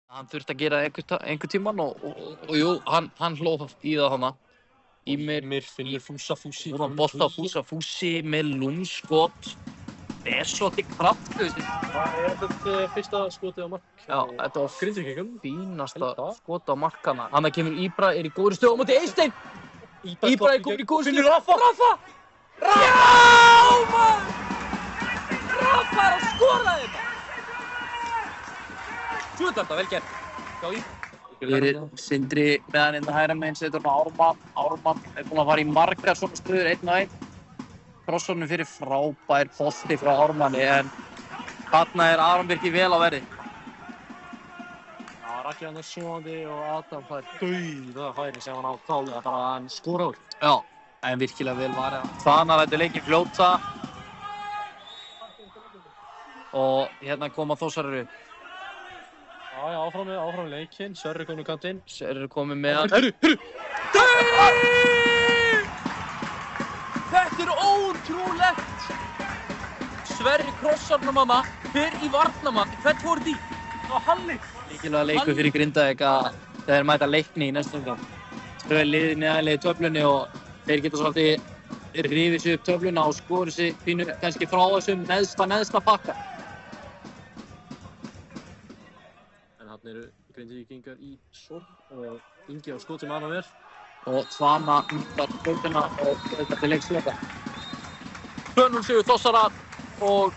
Hann þurfti að gera einhvern tímann og jú, hann hlóð í það hana. Ýmir finnur Fúsi. Hún bolta á Fúsi með lúmskot. Það er svolítið kraftlaust. Það er þetta fyrsta skotið á mark. Já, þetta var Grindvíkingum. Fínasta skot á markana. Hann kemur Íbra, er í góðri stöðu á móti Eysteinn. Íbra er komin í góðri stöðu. Rafa! Já, maður! Rafa er að skora þetta! Svo þetta vel gert. Já, Fyrir Sindri meðan inn að hægra meginn setur hann Ármann er búinn að fara í margar svona stöður 1-1. Krossornum fyrir frábær bolti frá Ármanni en þarna er Aron Birkir vel á verði. Já, Raggi hann er svoandi og Adam fær dauða færi sem hann á klálega bara að hann skora úr. Já, en virkilega vel varið. Þannig lætur leikinn fljóta. Og hérna koma Þórsarar upp. Já, áfram leikinn. Sverrir komin á kantinn. Sverrir komin með hann. Hörru! Þetta er ótrúlegt! Sverrir krossarnum hana, fer í varnamann. Hvert fór því? Það var Halli. Mikilvæg leikur fyrir Grindavík að þeir mæta Leikni í næstu umferð. Tvö lið neðarlega í töflunni og þeir geta svolítið rifið sig upp töfluna og skoru sig pínu kannski frá þessum neðsta pakka. Þarna eru Grindvíkingar í sókn og Ingi á skot sem annað vel. Og Svana undar skotuna og þetta til leiksloka. 2-0 sigur Þórsara og